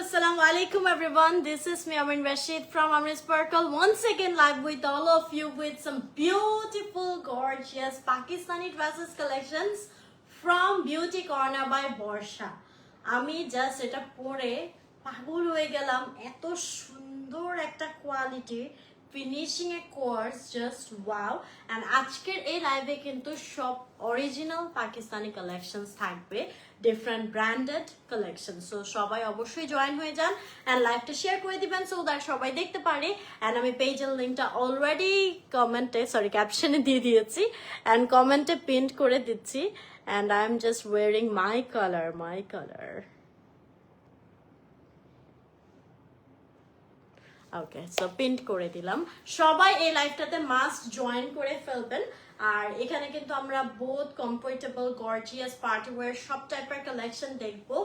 Assalamu alaikum everyone. This is me Amin Rashid from Amin Sparkle. Once again live with all of you with some beautiful, gorgeous Pakistani dresses collections from Beauty Corner by Borsha. আমি just এটা পরে পাগল হয়ে গেলাম, এত সুন্দর একটা quality finishing এ কোর্স, জাস্ট ওয়াও। এন্ড আজকের এই লাইভে কিন্তু সব অরিজিনাল পাকিস্তানি কালেকশনস থাকবে, ডিফারেন্ট ব্র্যান্ডেড কালেকশন। সো সবাই অবশ্যই জয়েন হয়ে যান এন্ড লাইভটা শেয়ার করে দিবেন সো দ্যাট সবাই দেখতে পারে। এন্ড আমি পেজের লিঙ্কটা অলরেডি ক্যাপশনে দিয়ে দিয়েছি এন্ড কমেন্টে পিন করে দিচ্ছি। And I'm just wearing my color. Okay, so pin করে দিলাম। সবাই এই লাইভটাতে মাস্ট জয়েন করে ফেলবেন। আর এখানে কিন্তু আমরা both comfortable, gorgeous, party wear সব টাইপের কালেকশন দেখবো।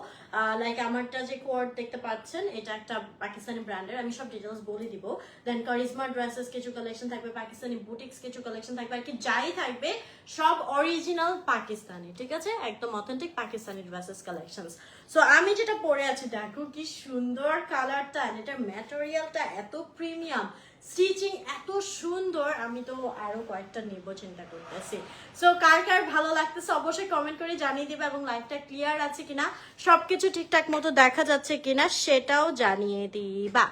লাইক আমারটা যে কোয়ার্ড দেখতে পাচ্ছেন, এটা একটা পাকিস্তানি ব্র্যান্ডের, আমি সব ডিটেলস বলে দিব। দেন কারিজমা ড্রেসেস কিছু কালেকশন থাকবে, পাকিস্তানি বুটিক্স কিছু কালেকশন থাকবে, আর কি যাই থাকবে সব অরিজিনাল পাকিস্তানি, ঠিক আছে, একদম authentic Pakistani dresses collections. So আমি যেটা পরে আছি, দেখো কি সুন্দর কালারটা, এটার ম্যাটেরিয়ালটা এত প্রিমিয়াম, স্টিচিং এত সুন্দর। আমি তো আরো কয়েকটা নেব চিন্তা করতেছি। সো কার কার ভালো লাগতেছে অবশ্যই কমেন্ট করে জানিয়ে দিবে, এবং লাইভটা ক্লিয়ার আছে কিনা, সবকিছু ঠিকঠাক মতো দেখা যাচ্ছে কিনা সেটাও জানিয়ে দিবা।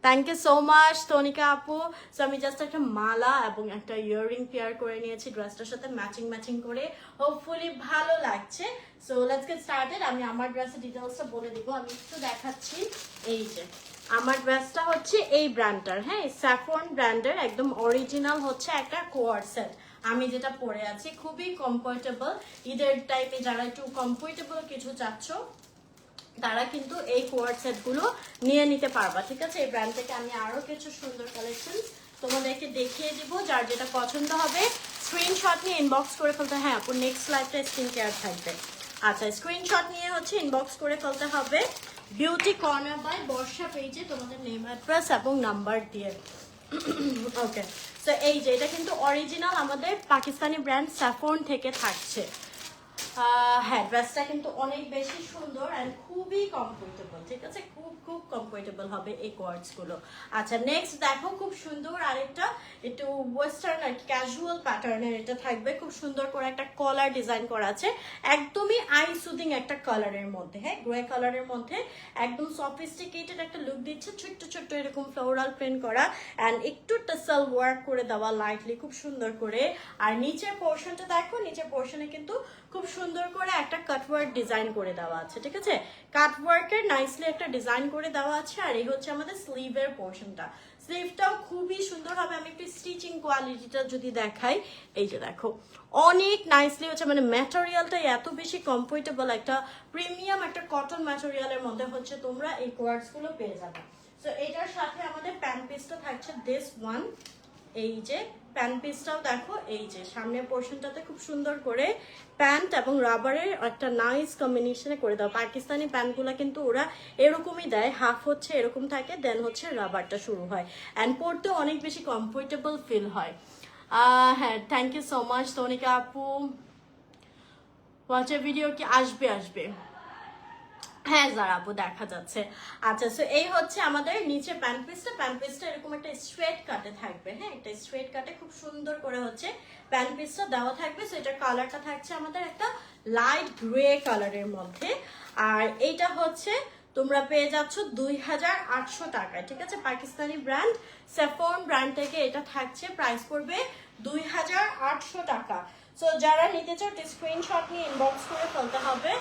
থ্যাংক ইউ সো মাচ তনিকা আপু। সো আমি জাস্ট একটা মালা এবং একটা ইয়াররিং পেয়ার করে নিয়েছি ড্রেসটার সাথে ম্যাচিং করে, হোপফুলি ভালো লাগছে। So let's get started. আমি আমার ড্রেসের ডিটেলসটা বলে দিব, আমি একটু দেখাচ্ছি। এই যে আমার ড্রেসটা হচ্ছে এই ব্র্যান্ডটার, হ্যাঁ, স্যাফরন ব্র্যান্ডের, একদম অরিজিনাল হচ্ছে একটা কোয়ার সেট আমি যেটা পরে আছি, খুবই কমফোর্টেবল। ঈদের টাইপে যারা একটু কমফোর্টেবল কিছু চাচ্ছ তারা কিন্তু এই কোয়ার সেট গুলো নিয়ে নিতে পারবা, ঠিক আছে। এই ব্র্যান্ড থেকে আমি আরো কিছু সুন্দর কালেকশন তোমাদেরকে দেখিয়ে দিব, যার যেটা পছন্দ হবে স্ক্রিনশট নিয়ে ইনবক্স করে ফেলতে। হ্যাঁ আপু, নেক্সট লাইভটা স্কিন কেয়ার থাকবে। আচ্ছা, স্ক্রিনশট নিয়ে হচ্ছে ইনবক্স করে ফেলতে হবে বিউটি কর্নার বাই বর্ষা পেজে তোমাদের নেম, অ্যাড্রেস এবং নাম্বার দিয়ে। ওকে, সো এই যে এটা কিন্তু অরিজিনাল আমাদের পাকিস্তানি ব্র্যান্ড স্যাফরন থেকে থাকছে। হ্যাঁ, ড্রেসটা কিন্তু অনেক বেশি সুন্দর অ্যান্ড খুবই কমফোর্টেবল, ঠিক আছে, খুব কমফোর্টেবল হবে এই কোয়ার্টস গুলো। আচ্ছা, নেক্সট দেখো, খুব সুন্দর আরেকটা একটু ওয়েস্টার্ন আর ক্যাজুয়াল প্যাটার্নের এটা থাকবে, খুব সুন্দর করে একটা কলার ডিজাইন করা আছে, একদমই আই সুদিং একটা কালারের মধ্যে, হ্যাঁ, গ্রে কালারের মধ্যে একদম সফিস্টিকেটেড একটা লুক দিচ্ছে, ছোট্ট এরকম ফ্লোরাল প্রিন্ট করা অ্যান্ড একটু টাসেল ওয়ার্ক করে দেওয়া লাইটলি, খুব সুন্দর করে। আর নিচের পোর্শনটা দেখো, নিচের পোর্শনে কিন্তু খুব সুন্দর করে একটা কাটওয়ার্ক ডিজাইন করে দেওয়া আছে, ঠিক আছে, কাটওয়ার্কের নাইসলি একটা ডিজাইন করে দেওয়া আছে। আর এই হচ্ছে আমাদের স্লিভের পোর্শনটা, স্লিভটাও খুবই সুন্দর হবে। আমি একটু স্টিচিং কোয়ালিটিটা যদি দেখাই, এই যে দেখো অনেক নাইসলি হচ্ছে, মানে ম্যাটেরিয়ালটা এত বেশি কমফোর্টেবল, একটা প্রিমিয়াম একটা কটন ম্যাটেরিয়ালের মধ্যে হচ্ছে তোমরা এই কোয়ার্টস গুলো পেয়ে যাবে। সো এটার সাথে আমাদের প্যান্ট পিসটা থাকছে দিস ওয়ান, এই যে প্যান্ট পিসটাও দেখো, এই যে সামনের পোর্শনটাতে খুব সুন্দর করে প্যান্ট এবং রাবারের একটা নাইস কম্বিনেশনে করে দাও। পাকিস্তানি প্যান্টগুলো কিন্তু ওরা এরকমই দেয়, হাফ হচ্ছে এরকম থাকে, দেন হচ্ছে রাবারটা শুরু হয়, অ্যান্ড পরতেও অনেক বেশি কমফোর্টেবল ফিল হয়। হ্যাঁ, থ্যাংক ইউ সো মাচ তনিকা আপু। ওয়াচের ভিডিও কি আসবে? হ্যাঁ যারা আপু, দেখা যাচ্ছে। আচ্ছা, সো এই হচ্ছে আমাদের নিচে প্যান্ট পিসটা এরকম একটা স্ট্রেট কাটে থাকবে, হ্যাঁ, একটা স্ট্রেট কাটে খুব সুন্দর করে হচ্ছে প্যান্ট পিসটা দেওয়া থাকবে। সো এটার কালারটা থাকছে আমাদের একটা লাইট গ্রে কালারের মধ্যে, আর এইটা হচ্ছে তোমরা পেয়ে যাচ্ছ 2800 টাকায়, ঠিক আছে, পাকিস্তানি ব্র্যান্ড স্যাফরন ব্র্যান্ড থেকে এটা থাকছে, প্রাইস পড়বে 2800 টাকা। সো যারা নিতে চাও স্ক্রিনশট নিয়ে ইনবক্স করে ফেলতে হবে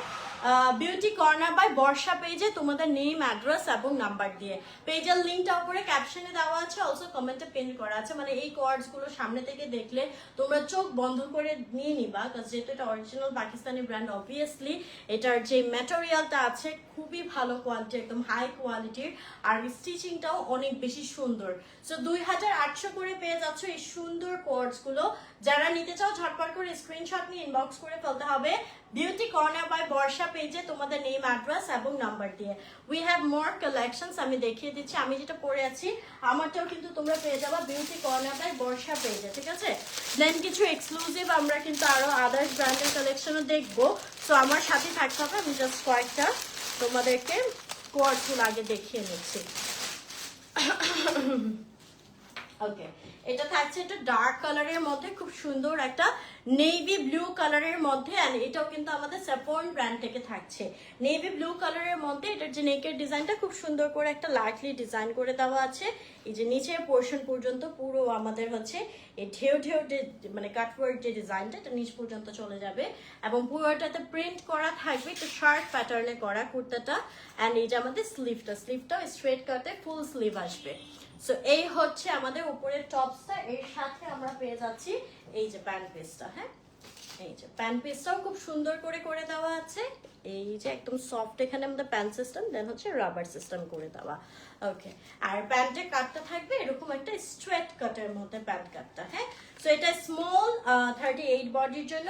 বিউটি কর্নার বাই বর্ষা পেজে তোমাদের নেম, অ্যাড্রেস এবং নাম্বার দিয়ে। পেজের লিঙ্কটা উপরে ক্যাপশনে দেওয়া আছে, অলসো কমেন্টে পিন করা আছে। মানে এই কোয়ার্ডস গুলো সামনে থেকে দেখলে তোমরা চোখ বন্ধ করে নিয়ে নিবা, কারণ যেহেতু এটা অরিজিনাল পাকিস্তানি ব্র্যান্ড, অবভিয়াসলি এটার যে ম্যাটেরিয়ালটা আছে খুবই ভালো কোয়ালিটি, একদম হাই কোয়ালিটির, আর স্টিচিংটাও অনেক বেশি সুন্দর। সো 2800 করে পেয়ে যাচ্ছ এই সুন্দর কোয়ার্ডস গুলো। যারা নিতে চাও ঝটপট করে স্ক্রিনশট নিয়ে ইনবক্স করে ফেলতে হবে বিউটি কর্নার বাই বর্ষা পেজে তোমাদের নেম, অ্যাড্রেস এবং নাম্বার দিয়ে। উই হ্যাভ মোর কালেকশনস, আমি দেখিয়ে দিচ্ছি। আমি যেটা পরে আছি আমারটাও কিন্তু তোমরা পেয়ে যাবা বিউটি কর্নার বাই বর্ষা পেজে, ঠিক আছে। দেন কিছু এক্সক্লুসিভ আমরা কিন্তু আরো আদার্স ব্র্যান্ডের কালেকশনও দেখবো, সো আমার সাথে থাকতে হবে। আমি জাস্ট কয়েকটা তোমাদেরকে কোয়ার্টগুলো আগে দেখিয়ে নিচ্ছি। ওকে, এটা থাকছে একটা ডার্ক কালারের মধ্যে, খুব সুন্দর একটা নেভি ব্লু কালারের মধ্যে, এন্ড এটাও কিন্তু আমাদের স্যাফরন ব্র্যান্ড থেকে থাকছে। নেভি ব্লু কালারের মধ্যে এটার যে নেকের ডিজাইনটা খুব সুন্দর করে একটা লাইটলি ডিজাইন করে দেওয়া আছে। এই যে নিচের পোর্শন পর্যন্ত পুরো আমাদের হচ্ছে এই ঢেউ ঢেউ মানে কাটওয়ার্ক যে ডিজাইনটা, এটা নিচ পর্যন্ত চলে যাবে এবং পুরোটাতে প্রিন্ট করা থাকবে একটু শার্ট প্যাটার্নে করা কুর্তাটা। অ্যান্ড এই যে আমাদের স্লিভটাও স্ট্রেট কাটে ফুল স্লিভ আসবে। সো এই হচ্ছে আমাদের উপরের টপসটা, এর সাথে আমরা পেয়ে যাচ্ছি এই যে প্যান্ট পিসটা। হ্যাঁ, এই যে প্যান্ট পিসটাও খুব সুন্দর করে করে দেওয়া আছে। এই যে একদম সফট এখানে আমাদের প্যান্ট সিস্টেম, দেন হচ্ছে রাবার সিস্টেম করে দেওয়া। ওকে, আর প্যান্টের কাটটা থাকবে এরকম একটা স্ট্রেট কাটের মধ্যে প্যান্ট কাটটা। হ্যাঁ, সো এটা স্মল 38 বডির জন্য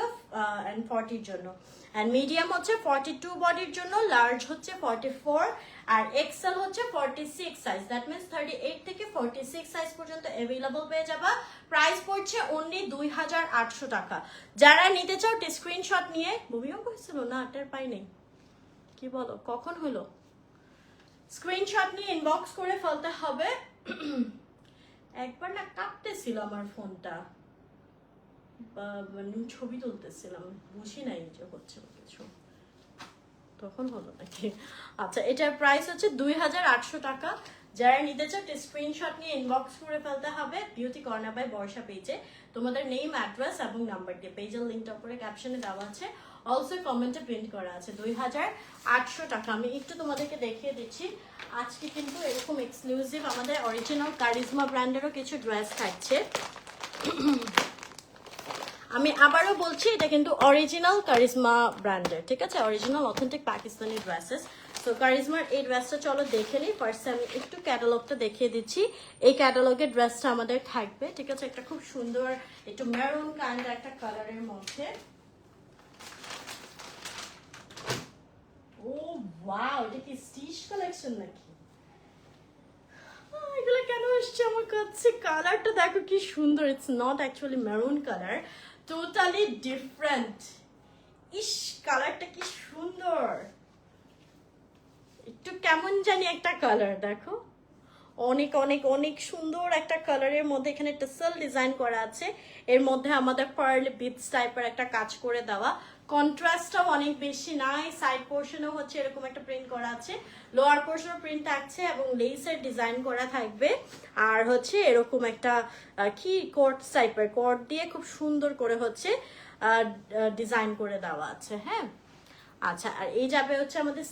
অ্যান্ড 40 জন্য, অ্যান্ড মিডিয়াম হচ্ছে 42 বডির জন্য, লার্জ হচ্ছে 44, আর এক্সেল হচ্ছে 46 সাইজ। দ্যাট মিনস 38 থেকে 46 সাইজ পর্যন্ত অ্যাভেলেবল পেয়ে যাবা। প্রাইস পড়ছে অনলি 2800 টাকা। যারা নিতে চাও স্ক্রিনশট নিয়ে, বুবিও কইছিল না আটার পাই নেই, কি বলো কখন হলো, স্ক্রিনশট নিয়ে ইনবক্স করে ফেলতে হবে। একবার না কাটতেছিল আমার ফোনটা, মানে ছবি তুলতেছিলাম, বুঝি নাই যে হচ্ছে কিছু, তখন হলো নাকি। আচ্ছা, এটার প্রাইস হচ্ছে 2800 টাকা। যারা নিতে চাও স্ক্রিনশট নিয়ে ইনবক্স করে ফেলতে হবে বিউটি কর্নার বাই বর্ষা পেজে। তোমাদের নেম, অ্যাড্রেস এবং নাম্বার দিয়ে, পেজের লিঙ্কটা উপরে ক্যাপশনে দেওয়া আছে, অলসো কমেন্টে প্রিন্ট করা আছে। 2800 টাকা। আমি একটু তোমাদেরকে দেখিয়ে দিচ্ছি, আজকে কিন্তু এরকম এক্সক্লুসিভ আমাদের অরিজিনাল কারিজমা ব্র্যান্ডেরও কিছু ড্রেস থাকছে। আমি আবারও বলছি, এটা কিন্তু অরিজিনাল কারিজমা ব্র্যান্ডের, ঠিক আছে, অরিজিনাল অথেন্টিক পাকিস্তানি ড্রেসেস। তো কারিজমার এই ড্রেসটা চলো দেখে নিই। ফার্স্টে আমি একটু ক্যাটালগটা দেখিয়ে দিচ্ছি। এই ক্যাটালগের ড্রেসটা আমাদের থাকবে, ঠিক আছে, একটা খুব সুন্দর একটু মেরুন কাইন্ড একটা কালারের মধ্যে। ও ওয়াও, এটা কি স্টিচ কালেকশন নাকি? এগুলো কেন আসছে আমার কাছে? কালারটা দেখো কি সুন্দর, it's not actually maroon colour, totally different. ইস, কালারটা কি সুন্দর, একটু কেমন জানি একটা কালার, দেখো অনেক অনেক অনেক সুন্দর একটা কালারের মধ্যে এখানে টাসেল ডিজাইন করা আছে, এর মধ্যে আমাদের পার্ল বিটস টাইপের একটা কাজ করে দেওয়া, কন্ট্রাস্টটাও অনেক বেশি নাই। সাইড পোর্শনও হচ্ছে এরকম একটা প্রিন্ট করা আছে, লোয়ার পোর্শনও প্রিন্ট থাকছে এবং লেসের ডিজাইন করা থাকবে, আর হচ্ছে এরকম একটা কি কোট টাইপের কোট দিয়ে খুব সুন্দর করে হচ্ছে ডিজাইন করে দেওয়া আছে। হ্যাঁ, আচ্ছা, আর এই যাবে হচ্ছে আমাদের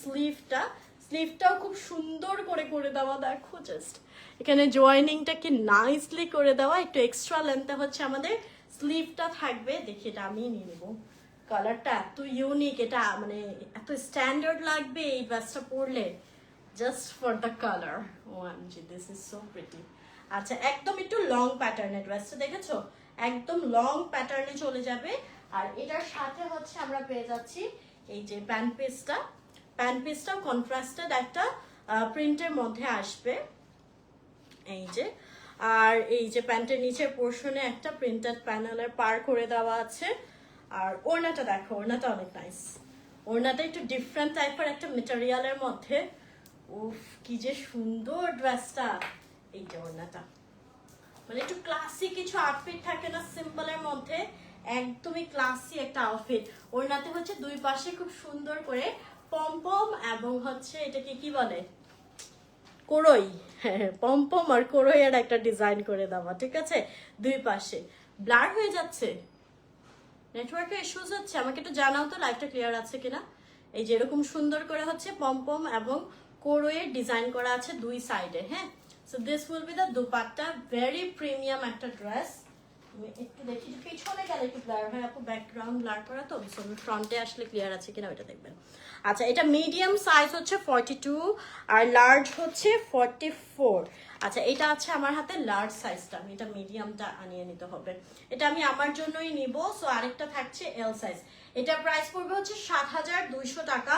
স্লিভটাও খুব সুন্দর করে করে দেওয়া, দেখো জাস্ট এখানে জয়েনিংটা কি নাইসলি করে দেওয়া, একটু এক্সট্রা লেন্থে হচ্ছে আমাদের স্লিভটা থাকবে। দেখি এটা আমি নিয়ে নেবো, কালারটা এত ইউনিক, এটা মানে এত স্ট্যান্ডার্ড লাগবে এই ড্রেসটা পরলে, just for the colour. OMG, this is so pretty. আচ্ছা, একদম একটু লং প্যাটার্নের ড্রেসটা দেখেছো, একদম লং প্যাটার্নে চলে যাবে। আর এটার সাথে হচ্ছে আমরা পেয়ে যাচ্ছি এই যে প্যান্ট পিসটা কন্ট্রাস্টেড একটা প্রিন্টের মধ্যে আসবে, এই যে। আর এই যে প্যান্টের নিচের পোর্শনে একটা প্রিন্টেড প্যানেলের পার করে দেওয়া আছে। আর ওড়নাটা দেখো, ওড়নাটা অনেক নাইস, ওড়নাটা একটু ডিফারেন্ট টাইপের একটা মেটেরিয়ালের মধ্যে। উফ, কি যে সুন্দর ড্রেসটা। এই যে ওড়নাটা, মানে একটু ক্লাসি কিছু আউটফিট থাকে না সিম্পলের মধ্যে, একদমই ক্লাসি একটা আউটফিট। ওড়নাতে হচ্ছে দুই পাশে খুব সুন্দর করে পমপম এবং হচ্ছে এটাকে কি বলে, কোরই, হ্যাঁ পমপম আর কোরইয়ের একটা ডিজাইন করে দেওয়া, ঠিক আছে, দুই পাশে। ব্লার হয়ে যাচ্ছে, নেটওয়ার্কের ইস্যুজ হচ্ছে, আমাকে একটু জানাও তো লাইভটা ক্লিয়ার আছে কিনা। এই যে এরকম সুন্দর করে হচ্ছে পমপম এবং কোরইয়ের ডিজাইন করা আছে দুই সাইডে। হ্যাঁ, so this will be the dupatta, very premium একটা ড্রেস। আমি একটু দেখি যে পিছনে গেলে একটু ব্লার হয়, আপু ব্যাকগ্রাউন্ড ব্লার করা তো, ফ্রন্টে আসলে ক্লিয়ার আছে কিনা ওইটা দেখবেন। আচ্ছা, এটা মিডিয়াম সাইজ হচ্ছে 42 আর লার্জ হচ্ছে 44। আচ্ছা, এটা আছে আমার হাতে লার্জ সাইজটা, আমি এটা মিডিয়ামটা আনিয়ে নিতে হবে, এটা আমি আমার জন্যই নিব। সো আরেকটা থাকছে এল সাইজ, এটা প্রাইস পড়বে হচ্ছে 7200 টাকা,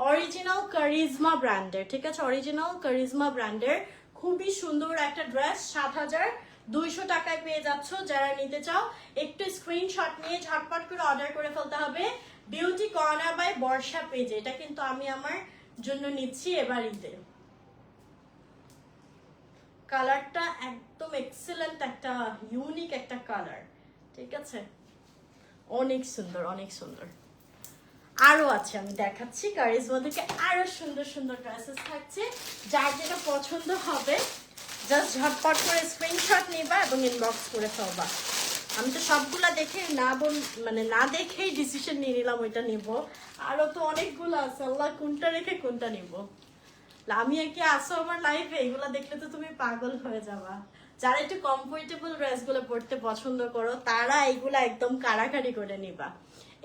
অরিজিনাল কারিজমা ব্র্যান্ডের, ঠিক আছে, অরিজিনাল কারিজমা ব্র্যান্ডের খুবই সুন্দর একটা ড্রেস 7200 টাকায় পেয়ে যাচ্ছ। যারা নিতে চাও একটু স্ক্রিনশট নিয়ে ঝটপট করে অর্ডার করে ফেলতে হবে বিউটি কর্নার বাই বর্ষা পেজে। এটা কিন্তু আমি আমার জন্য নিচ্ছি এবার ঈদে। কালারটা একদম এক্সেলেন্ট, একটা ইউনিক একটা কালার, ঠিক আছে, অনেক সুন্দর অনেক সুন্দর। আরো আছে, আমি দেখাচ্ছি কারিজমা থেকে আরো সুন্দর সুন্দর ড্রেসেস থাকছে। যার যেটা পছন্দ হবে জাস্ট ঝটপট করে স্ক্রিনশট নিবা এবং ইনবক্স করে ফেলবা। আমি তো সবগুলা দেখে মানে না দেখেই ডিসিশন নিয়ে নিলাম ওইটা নিব। আরো তো অনেকগুলো আছে, আল্লাহ কোনটা রেখে কোনটা নিব। আমি কি আসো আমার লাইফে, এগুলা দেখলে তো তুমি পাগল হয়ে যাবা। যারা একটু কমফোর্টেবল ড্রেসগুলো পরতে পছন্দ করো তারা এইগুলা একদম কাড়াকাড়ি করে নিবা।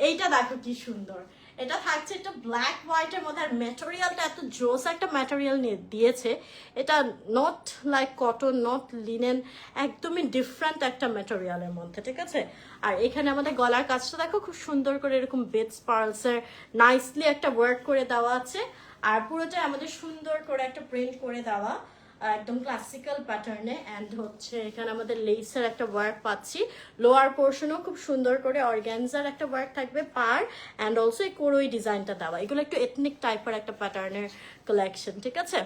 এইটা দেখো কি সুন্দর, এটা থাকছে একটা ব্ল্যাক হোয়াইটের মধ্যে, আর ম্যাটেরিয়ালটা এত জোস একটা ম্যাটেরিয়াল দিয়েছে। এটা not like cotton, not linen, একদমই ডিফারেন্ট একটা ম্যাটেরিয়ালের মধ্যে, ঠিক আছে। আর এখানে আমাদের গলার কাজটা দেখো খুব সুন্দর করে এরকম বেডস পার্লসের নাইসলি একটা ওয়ার্ক করে দেওয়া আছে। আর পুরোটা আমাদের সুন্দর করে একটা প্রিন্ট করে দেওয়া, একদম ক্লাসিক্যাল প্যাটার্নে। অ্যান্ড হচ্ছে এখানে আমাদের লেসের একটা ওয়ার্ক পাচ্ছি, লোয়ার পোর্শনও খুব সুন্দর করে অর্গ্যানজার একটা ওয়ার্ক থাকবে পার, অ্যান্ড অলসো এই কোরোই ডিজাইনটা দেওয়া। এগুলো একটু এথনিক টাইপের একটা প্যাটার্নের কালেকশন, ঠিক আছে।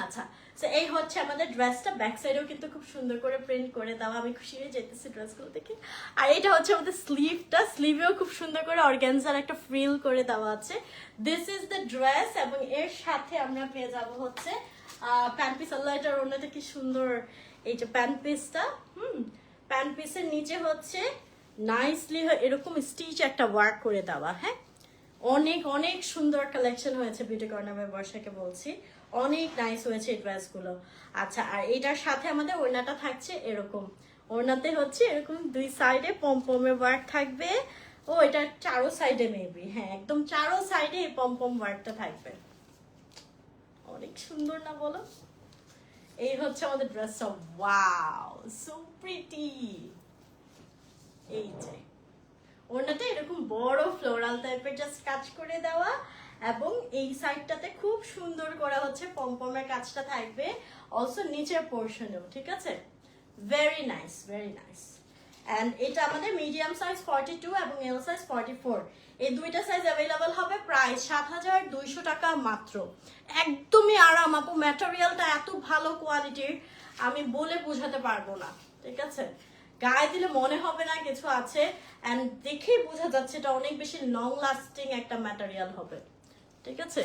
আচ্ছা, তো এই হচ্ছে আমাদের ড্রেসটা, ব্যাক সাইডেও কিন্তু খুব সুন্দর করে প্রিন্ট করে দেওয়া, আমি খুশি হয়ে যেতেছি ড্রেসগুলো দেখে। আর এটা হচ্ছে আমাদের স্লিভটা, স্লিভেও খুব সুন্দর করে অর্গ্যানজার একটা ফ্রিল করে দেওয়া আছে। দিস ইজ দ্য ড্রেস, এবং এর সাথে আমরা পেয়ে যাব হচ্ছে প্যান্ট পিস। আল্লাহ, এটার ওড়নাটা কি সুন্দর, এই যে প্যান্ট পিসটা, প্যান্ট পিসের নিচে হচ্ছে নাইসলি এরকম স্টিচ একটা ওয়ার্ক করে দেওয়া। হ্যাঁ, অনেক অনেক সুন্দর কালেকশন হয়েছে বিউটি কর্নার বাই বর্ষাকে বলছি, অনেক নাইস হয়েছে এই ড্রেসগুলো। আচ্ছা, আর এটার সাথে আমাদের ওড়নাটা থাকছে এরকম, ওড়নাতে হচ্ছে এরকম দুই সাইডে পমপমের ওয়ার্ক থাকবে। ও, এটা চারো সাইডে মেবি, হ্যাঁ একদম চারো সাইডে এই পমপম ওয়ার্কটা থাকবে। অনেক সুন্দর না বলো? এই হচ্ছে আমাদের ড্রেসটা, ওয়াও সো প্রিটি। এই যে ওড়নাটা এরকম বড় ফ্লোরাল টাইপের জাস্ট কাজ করে দেওয়া, এবং এই সাইডটাতে খুব সুন্দর করা হচ্ছে পমপমের কাজটা থাকবে, অলসো নিচের পোর্শনেও, ঠিক আছে। Very nice, very nice. And এটা আমাদের মিডিয়াম সাইজ 42 এবং এল সাইজ 44, এই দুইটা সাইজ অ্যাভেলেবল হবে। প্রাইস 7200 টাকা মাত্র, একদমই আরাম আপু। ম্যাটেরিয়ালটা এত ভালো কোয়ালিটির, আমি বলে বোঝাতে পারবো না, ঠিক আছে। গায়ে দিলে মনে হবে না কিছু আছে, অ্যান্ড দেখেই বোঝা যাচ্ছে এটা অনেক বেশি লং লাস্টিং একটা ম্যাটেরিয়াল হবে, ঠিক আছে।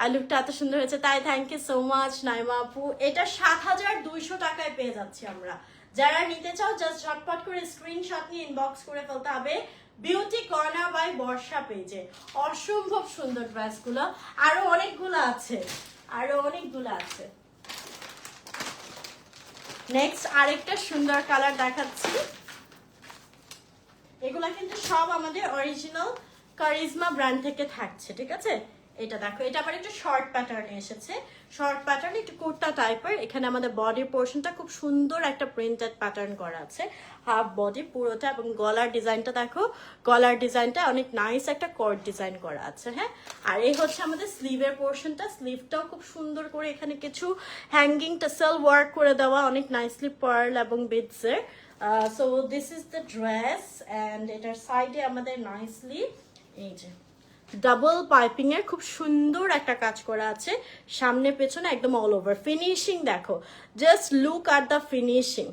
আর লুকটা এত সুন্দর হয়েছে, তাই thank you so much Naima আপু। এটা 7200 টাকায় পেয়ে যাচ্ছি আমরা। যারা নিতে চাও জাস্ট ঝটপট করে স্ক্রিনশট নিয়ে ইনবক্স করে ফেলতে হবে বিউটি কর্নার বাই বর্ষা পেজে। অসম্ভব সুন্দর ড্রেসগুলো, আরো অনেকগুলো আছে, আরো অনেকগুলো আছে। নেক্সট আরেকটা সুন্দর কালার দেখাচ্ছি। এগুলা কিন্তু সব আমাদের অরিজিনাল কারিজমা ব্র্যান্ড থেকে থাকছে, ঠিক আছে। এটা দেখো, এটা আবার একটু শর্ট প্যাটার্নে এসেছে, শর্ট প্যাটার্ন একটু কুর্তা টাইপের। এখানে আমাদের বডির পোর্শনটা খুব সুন্দর একটা প্রিন্টেড প্যাটার্ন করা আছে, হাফ বডি পুরোটা, এবং গলার ডিজাইনটা দেখো, গলার ডিজাইনটা অনেক নাইস একটা কর্ড ডিজাইন করা আছে। হ্যাঁ, আর এই হচ্ছে আমাদের স্লিভের পোর্শনটা, স্লিভটাও খুব সুন্দর করে এখানে কিছু হ্যাঙ্গিং টাসেল ওয়ার্ক করে দেওয়া, অনেক নাইসলি পার্ল এবং বিডসের। So this is the dress, and এটার সাইডে আমাদের নাইসলি এই যে ডাবল পাইপিং এর খুব সুন্দর একটা কাজ করা আছে, সামনে পেছনে একদম অল ওভার। ফিনিশিং দেখো, just look are the finishing,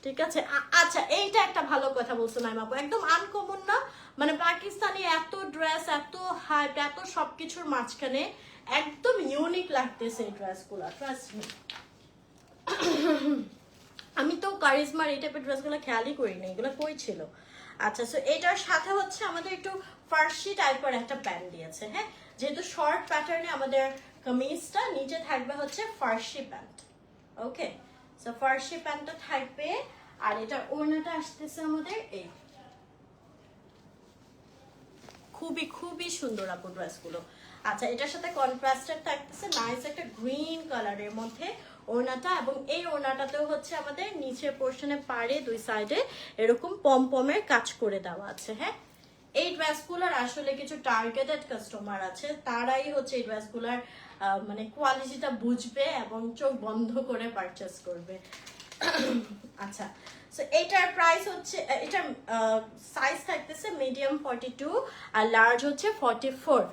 ঠিক আছে। আচ্ছা, এইটা একটা ভালো কথা বলছো নাইমা আপু, একদম আনকমন না, মানে পাকিস্তানি এত ড্রেস, এত হাইপ, এত সবকিছুর মাঝখানে একদম ইউনিক লাগতেছে এই ড্রেসগুলো, ট্রাস্ট মি। আমি তো কারিজমার এই টাইপের ড্রেসগুলো খেয়ালই করি না, এগুলো কই ছিল। আচ্ছা, সো এটার সাথে হচ্ছে আমাদের একটু ফার্সি টাইপের একটা প্যান্ট দিয়েছে। হ্যাঁ, যেহেতু শর্ট প্যাটার্নে আমাদের কামিজটা, নিচে থাকবে হচ্ছে ফার্সি প্যান্ট। ওকে, সো ফার্সি প্যান্টটা থাকবে, আর এটার ওড়নাটা আসতেছে আমাদের এই, খুবই খুবই সুন্দর আপু ড্রেসগুলো। আচ্ছা, এটার সাথে কন্ট্রাস্টেড থাকতেছে নাইস একটা গ্রিন কালারের মধ্যে ওড়নাটা, এবং এই ওড়নাটাতেও হচ্ছে আমাদের নিচের পোর্শনে পাড়ে দুই সাইডে এরকম পমপমের কাজ করে দেওয়া আছে। হ্যাঁ, এই ড্রেসগুলোর আসলে কিছু টার্গেটেড কাস্টমার আছে, তারাই হচ্ছে এই ড্রেসগুলোর মানে কোয়ালিটিটা বুঝবে এবং চোখ বন্ধ করে পারচেস করবে। আচ্ছা, সো এটার প্রাইস হচ্ছে, এটার সাইজ থাকতেছে মিডিয়াম 42 আর লার্জ হচ্ছে 44,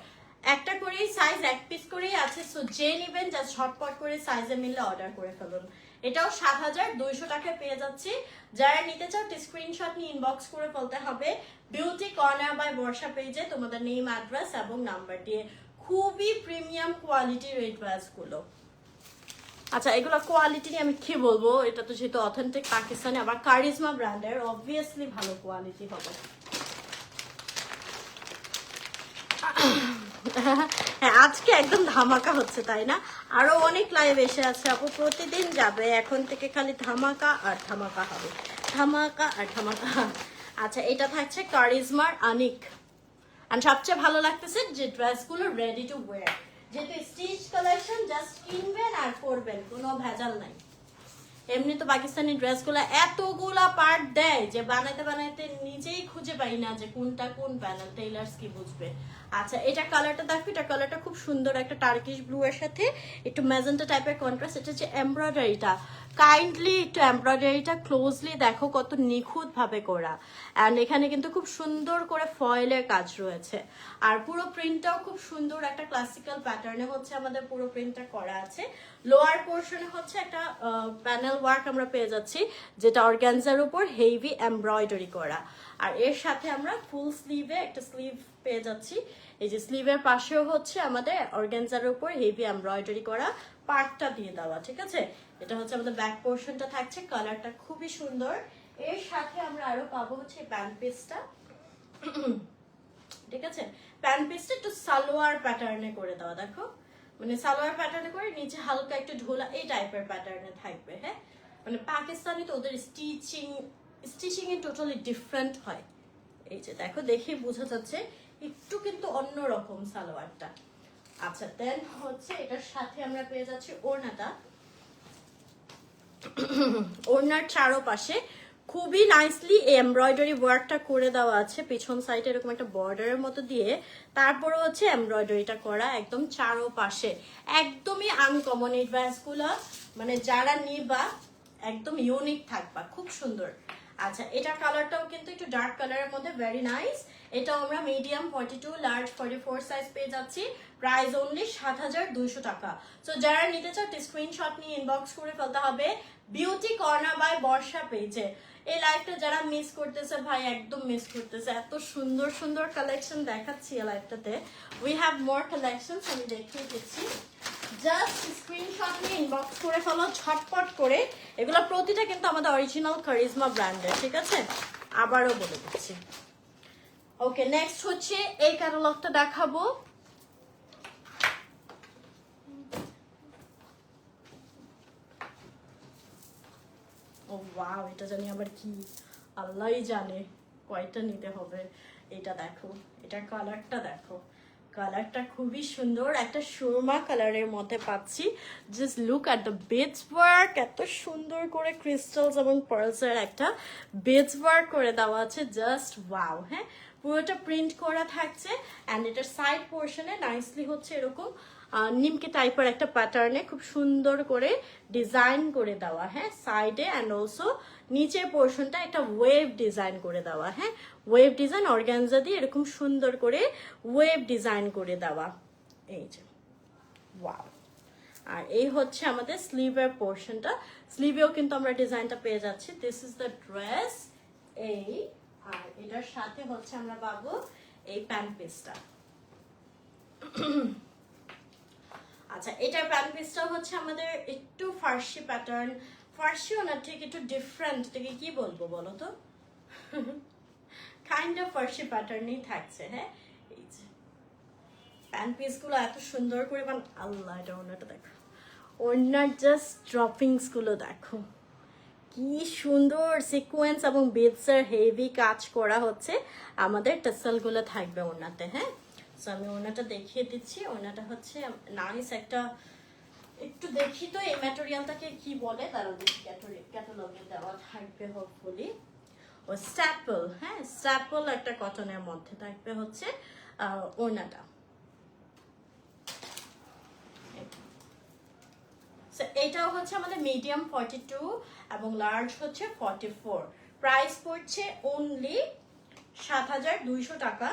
একটা করেই সাইজ, এক পিস করেই আছে। সো যে নেবেন জাস্ট ঝটপট করে সাইজে মিললে অর্ডার করে ফেলুন। এটাও 7,200 টাকায় পেয়ে যাচ্ছি। যারা নিতে চাও স্ক্রিনশট নিয়ে ইনবক্স করে ফেলতে হবে বিউটি কর্নার বাই বর্ষা পেজে তোমাদের নেম, অ্যাড্রেস এবং নাম্বার দিয়ে। খুবই প্রিমিয়াম কোয়ালিটির এই ড্রেসগুলো। আচ্ছা, এগুলো কোয়ালিটি নিয়ে আমি কি বলবো, এটা তো যেহেতু অথেন্টিক পাকিস্তানি, আবার কারিজমা ব্র্যান্ডের, অবভিয়াসলি ভালো কোয়ালিটি হবে। হ্যাঁ, আজকে একদম ধামাকা হচ্ছে তাই না? আরো অনেক লাইভ এসে আছে আপু, প্রতিদিন যাবে এখন থেকে, খালি ধামাকা আর ধামাকা হবে, ধামাকা আর ধামাকা। আচ্ছা, এটা থাকছে কারিজমার আনিক। আর সবচেয়ে ভালো লাগতেছে যে ড্রেসগুলো রেডি টু ওয়্যার, যেহেতু স্টিচ কালেকশন, জাস্ট কিনবেন আর পরবেন, কোনো ভেজাল নাই। এমনি তো পাকিস্তানি ড্রেসগুলো এতগুলা পার্ট দেয় যে বানাইতে বানাইতে নিজেই খুঁজে পাই না যে কোনটা কোন প্যানেল, টেইলার্স কি বুঝবে। আচ্ছা, এটা কালারটা দেখো, এটা কালারটা খুব সুন্দর, একটা টার্কিশ ব্লু এর সাথে একটু ম্যাজেন্টা টাইপের কন্ট্রাস্ট। এটা হচ্ছে এমব্রয়ডারিটা, কাইন্ডলি একটু এমব্রয়ডারিটা ক্লোজলি দেখো কত নিখুঁত ভাবে করা। অ্যান্ড এখানে কিন্তু খুব সুন্দর করে ফয়েলের কাজ রয়েছে। আর পুরো প্রিন্টটাও খুব সুন্দর, একটা ক্লাসিক্যাল প্যাটার্নে হচ্ছে আমাদের পুরো প্রিন্টটা করা আছে। লোয়ার পোর্শনে হচ্ছে একটা প্যানেল ওয়ার্ক আমরা পেয়ে যাচ্ছি, যেটা অর্গানজার উপর হেভি এমব্রয়ডারি করা। আর এর সাথে আমরা ফুল স্লিভে একটা স্লিভ পেয়ে যাচ্ছি। এই যে স্লিভের পাশেও হচ্ছে আমাদের অর্গানজার উপর হেভি এমব্রয়ডারি করা পার্টটা দিয়ে দেওয়া, ঠিক আছে? এটা হচ্ছে আমাদের ব্যাক পোর্শনটা থাকছে, কালারটা খুবই সুন্দর। এর সাথে আমরা আরো পাবো হচ্ছে প্যান্ট পিসটা, ঠিক আছে? প্যান্ট পিসটা একটু সালোয়ার প্যাটার্নে করে দেওয়া, দেখো মানে সালোয়ার প্যাটার্নে করে নিচে হালকা একটু ঢোলা এই টাইপের প্যাটার্নে থাকবে। হ্যাঁ, মানে পাকিস্তানি তো ওদের স্টিচিং এ টোটালি ডিফারেন্ট হয়। এই যে দেখো, দেখে বোঝা যাচ্ছে একটু কিন্তু অন্যরকম সালোয়ারটা। আচ্ছা, দেন হচ্ছে এটার সাথে আমরা পেয়ে যাচ্ছি ওড়নাটা। ওড়নার চারপাশে খুবই নাইসলি এমব্রয়ডারি ওয়ার্কটা করে দেওয়া আছে, পিছন সাইডে এরকম একটা বর্ডারের মতো দিয়ে, তারপরে হচ্ছে এমব্রয়ডারিটা করা একদম চারপাশে। একদমই আনকমন এই ড্রেসগুলো, মানে যারা নিবা একদম ইউনিক থাকবা, খুব সুন্দর। আচ্ছা, এটার কালারটাও কিন্তু একটু ডার্ক কালারের মধ্যে, ভেরি নাইস। এটাও আমরা মিডিয়াম 42, লার্জ 44 সাইজ পেয়ে যাচ্ছি। প্রাইস অনলি 7,200 টাকা। সো যারা নিতে চাও স্ক্রিনশট নিয়ে ইনবক্স করে ফেলতে হবে বিউটি কর্নার বাই বর্ষা পেজে। এই লাইভটা যারা মিস করতেছে ভাই, একদম মিস করতেছে, এত সুন্দর সুন্দর কালেকশন দেখাচ্ছি এই লাইভটাতে। উই হ্যাভ মোর কালেকশন, আমি দেখিয়ে দিচ্ছি। জাস্ট স্ক্রিনশট নিয়ে ইনবক্স করে ফেলো ঝটপট করে। এগুলো প্রতিটা কিন্তু আমাদের অরিজিনাল কারিজমা ব্র্যান্ডের, ঠিক আছে? আবারও বলে দিচ্ছি। ওকে, নেক্সট হচ্ছে এই ক্যাটালগটা দেখাবো। ও ওয়াও, এটা জানি আবার কি, আল্লাহই জানে কয়টা নিতে হবে। এটা দেখো, এটার কালারটা দেখো, কালারটা খুবই সুন্দর, একটা সুরমা কালারের মধ্যে পাচ্ছি। Just look at the beds work, এত সুন্দর করে ক্রিস্টালস এবং পার্লসের একটা বেডস ওয়ার্ক করে দেওয়া আছে, জাস্ট ওয়াও। হ্যাঁ, পুরোটা প্রিন্ট করা থাকছে। অ্যান্ড এটার সাইড পোর্শনে নাইসলি হচ্ছে এরকম নিমকি টাইপের একটা প্যাটার্নে খুব সুন্দর করে ডিজাইন করে দেওয়া। হ্যাঁ, সাইডে অ্যান্ড অলসো নিচের পোর্শনটা একটা ওয়েভ ডিজাইন করে দেওয়া। হ্যাঁ, ওয়েভ ডিজাইন অর্গানজা দিয়ে এরকম সুন্দর করে ওয়েভ ডিজাইন করে দেওয়া, এই যে ওয়াও। আর এই হচ্ছে আমাদের স্লিভের পোর্শনটা, স্লিভেও কিন্তু আমরা ডিজাইনটা পেয়ে যাচ্ছি। দিস ইজ দ্য ড্রেস, এই। আর এটার সাথে হচ্ছে আমরা পাবো এই প্যান্ট পিসটা। আচ্ছা, এটার প্যান্ট পিসটা হচ্ছে আমাদের একটু ফার্সি প্যাটার্ন, ফার্সিও না ঠিক, একটু ডিফারেন্ট, থেকে কি বলবো বলো তো, কাইন্ড অফ ফার্সি প্যাটার্নই থাকছে। হ্যাঁ, এই যে প্যান্ট পিসগুলো এত সুন্দর করে আল্লাহ, এটা ওনাটা দেখো, ওনার জাস্ট ড্রপিংস গুলো দেখো কি সুন্দর, সিকোয়েন্স এবং বিটসের হেভি কাজ করা হচ্ছে, আমাদের টাসেলগুলো থাকবে ওনাতে। হ্যাঁ, সো আমি ওনাটা দেখিয়ে দিচ্ছি। ওনাটা হচ্ছে নাইস একটা, একটু দেখি তো এই ম্যাটেরিয়ালটাকে কি বলে, তারা দেখি ক্যাটালগে দেওয়া থাকবে হোপফুলি। ও স্ট্যাপল, হ্যাঁ স্ট্যাপল একটা কটনের মধ্যে থাকবে হচ্ছে ওনাটা। এটাও হচ্ছে আমাদের মিডিয়াম 42 এবং লার্জ হচ্ছে 44। প্রাইস পড়ছে অনলি 7,200 টাকা।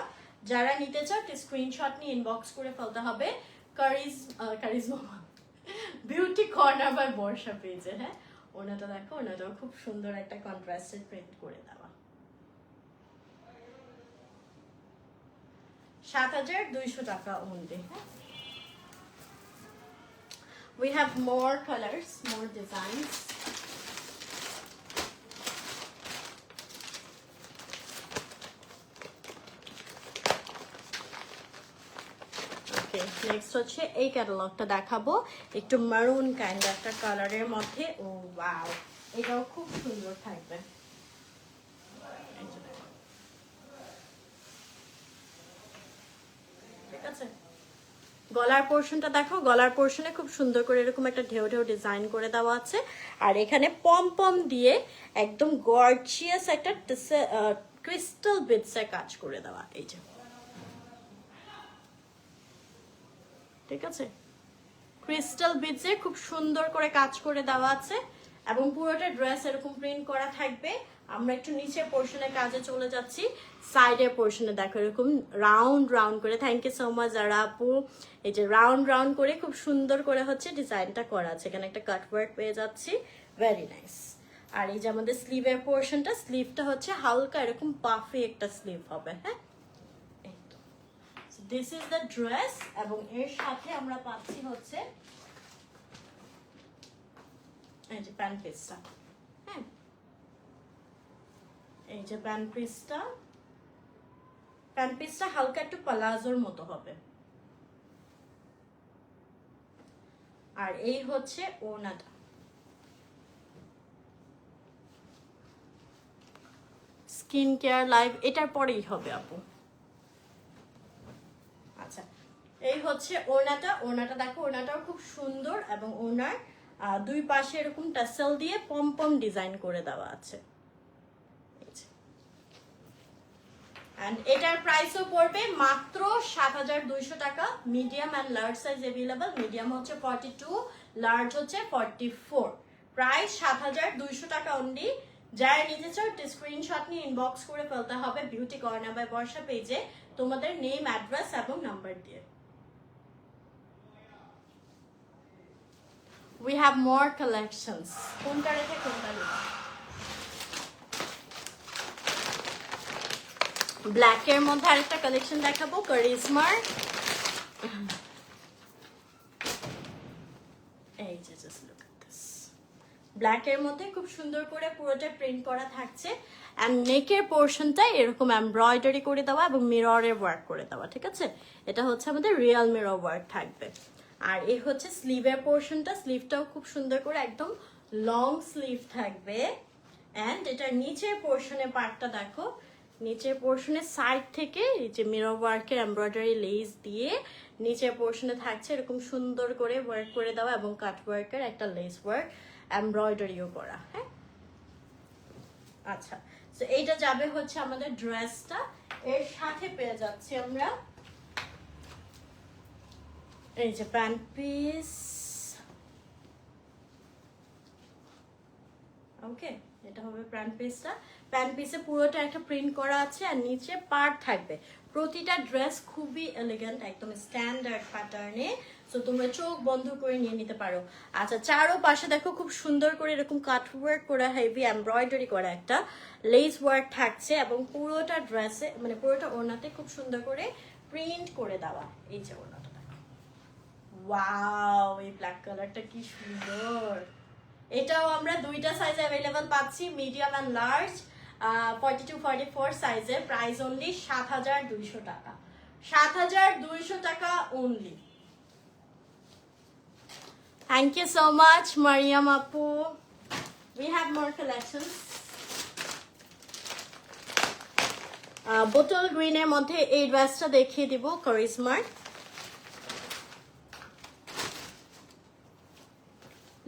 যারা নিতে চাও স্ক্রিনশট নিয়ে ইনবক্স করে ফেলতে হবে charisma beauty corner by Borsha পেজে। হ্যাঁ, ওনাটা দেখো, ওনাটাও খুব সুন্দর একটা কন্ট্রাস্টেড প্রিন্ট করে দেওয়া। 7,200 টাকা only. We have more colors, more designs. Next হচ্ছে এই ক্যাটালগটা দেখাবো, একটু মারুন কাইন্ড একটা কালারের মধ্যে। ও ওয়াও, এটাও খুব সুন্দর থাকবে। ঠিক আছে, গলার পোর্শনটা দেখো, গলার পোর্শনে খুব সুন্দর করে এরকম একটা ঢেউ ঢেউ ডিজাইন করে দেওয়া আছে, আর এখানে পম পম দিয়ে একদম গর্জিয়াস একটা ক্রিস্টাল বিটসের কাজ করে দেওয়া। এই যে, ঠিক আছে, ক্রিস্টাল বিটসে খুব সুন্দর করে কাজ করে দেওয়া আছে এবং পুরোটা ড্রেস এরকম প্রিন্ট করা থাকবে। আমরা একটু নিচে পোর্শনের কাজে চলে যাচ্ছি। সাইডের পোর্শনে দেখো এরকম রাউন্ড রাউন্ড করে, থ্যাংক ইউ সো মাচ যারা আপু, এই যে রাউন্ড রাউন্ড করে খুব সুন্দর করে হচ্ছে ডিজাইনটা করা আছে। এখানে একটা কাট ওয়ার্ক পেয়ে যাচ্ছি, ভেরি নাইস। আর এই যে আমাদের স্লিভের পোর্শনটা, স্লিভটা হচ্ছে হালকা এরকম পাফি একটা স্লিভ হবে। হ্যাঁ, দিস ইজ দ্য ড্রেস এবং এর সাথে আমরা পাচ্ছি হচ্ছে এই যে প্যান্ট পিসটা। হ্যাঁ, এই যে প্যান্ট পিসটা হালকা একটু পালাজোর মতো হবে। আর এই হচ্ছে ওড়নাটা। স্কিন কেয়ার লাইভ এটার পরেই হবে আপু। আচ্ছা, এই হচ্ছে ওড়নাটা দেখো, ওড়নাটাও খুব সুন্দর এবং ওড়নার দুই পাশে এরকম টাসেল দিয়ে পম পম ডিজাইন করে দেওয়া আছে। এন্ড এটার প্রাইসও পড়বে মাত্র 7,200 টাকা। Medium and large size available, medium হচ্ছে 42, লার্জ হচ্ছে 44। প্রাইস 7,200 টাকা অনলি। যারা নিতে চাও স্ক্রিনশট নিয়ে ইনবক্স করে ফেলতে হবে বিউটি কর্নার বাই বর্ষা পেজে তোমাদের নেম, অ্যাড্রেস এবং নাম্বার দিয়ে। We have more collections. কোনটা রেখে কোনটা নেবে? ব্ল্যাক এর মধ্যে আরেকটা কালেকশন দেখাবো, কারিজমার। এই যে just look at this, black এর মধ্যে খুব সুন্দর করে পুরোটা প্রিন্ট করা থাকছে এন্ড নেকের পোর্শনটা এরকম এমব্রয়ডারি করে দেওয়া এবং মিররের ওয়ার্ক করে দেওয়া। ঠিক আছে, এটা হচ্ছে আমাদের রিয়েল মিরর ওয়ার্ক থাকবে। আর এই হচ্ছে স্লিভের পোর্শনটা, স্লিভটাও খুব সুন্দর করে একদম লং স্লিভ থাকবে। এন্ড এটার নিচের পোর্শনের পার্টটা দেখো, নিচের পোর্শনের সাইড থেকে এই যে মিরর ওয়ার্কের এমব্রয়ডারি লেস দিয়ে নিচের পোর্শনে থাকছে এরকম সুন্দর করে ওয়ার্ক করে দেওয়া এবং কাট ওয়ার্কের একটা লেস ওয়ার্ক এমব্রয়ডারিও করা। হ্যাঁ, আচ্ছা, তো এইটা যাবে হচ্ছে আমাদের ড্রেসটা। এর সাথে পেয়ে যাচ্ছি আমরা এই যে প্যান্ট পিস। ওকে, এটা হবে প্যান্ট পিসটা। প্যান্ট পিসে পুরোটা একটা প্রিন্ট করা আছে আর নিচে পার্ট থাকবে। প্রতিটা ড্রেস খুবই এলিগেন্ট, একদম স্ট্যান্ডার্ড প্যাটার্নে, সো তোমরা চোখ বন্ধ করে নিয়ে নিতে পারো। আচ্ছা, চারো পাশে দেখো খুব সুন্দর করে এরকম কাট ওয়ার্ক করা, হেভি এমব্রয়ডারি করা একটা লেস ওয়ার্ক থাকছে এবং পুরোটা ড্রেসে মানে পুরোটা ওড়নাতে খুব সুন্দর করে প্রিন্ট করে দেওয়া। এই যে ওড়নাটা দেখো, ওয়াও, এই ব্ল্যাক কালারটা কি সুন্দর। এটাও আমরা দুইটা সাইজে অ্যাভেলেবল পাচ্ছি, মিডিয়াম এন্ড লার্জ, 42-44 সাইজে। প্রাইস অনলি 7,200 টাকা, 7,200 টাকা only. Thank you so much Mariam আপু। We have more collections. বোতল গ্রিনের মধ্যে এই ড্রেসটা দেখিয়ে দিব, কারিজমার।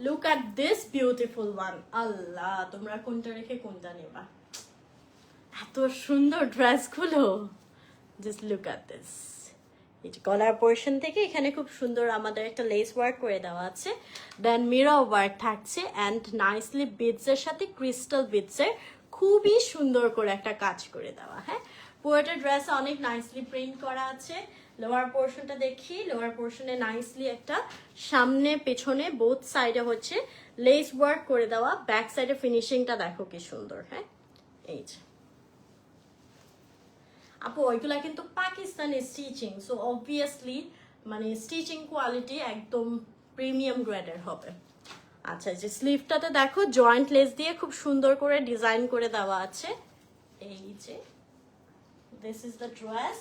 Look at this beautiful one. Allah, তোমরা কোনটা রেখে কোনটা নেবা? এত সুন্দর ড্রেসগুলো, জাস্ট লুক এট দিস। এই যে গলার পোর্শন থেকে এখানে খুব সুন্দর আমাদের একটা লেস ওয়ার্ক করে দেওয়া আছে, দেন মিরর ওয়ার্ক থাকছে অ্যান্ড নাইসলি বিটসের সাথে ক্রিস্টাল বিটসের খুবই সুন্দর করে একটা কাজ করে দেওয়া। হ্যাঁ, পুরোটা ড্রেসে অনেক নাইসলি প্রিন্ট করা আছে। লোয়ার পোর্শনটা দেখি, লোয়ার পোর্শনে নাইসলি একটা সামনে পেছনে বোথ সাইডে হচ্ছে লেস ওয়ার্ক করে দেওয়া, ব্যাক সাইডে ফিনিশিংটা দেখো কি সুন্দর। হ্যাঁ, এই যে আপু ওইগুলা কিন্তু পাকিস্তানি স্টিচিং, সো অবভিয়াসলি মানে স্টিচিং কোয়ালিটি একদম প্রিমিয়াম গ্রেডের হবে। আচ্ছা, এই যে স্লিভটাতে দেখো জয়েন্ট লেস দিয়ে খুব সুন্দর করে ডিজাইন করে দেওয়া আছে। এই যে দিস ইজ দ্য ড্রেস।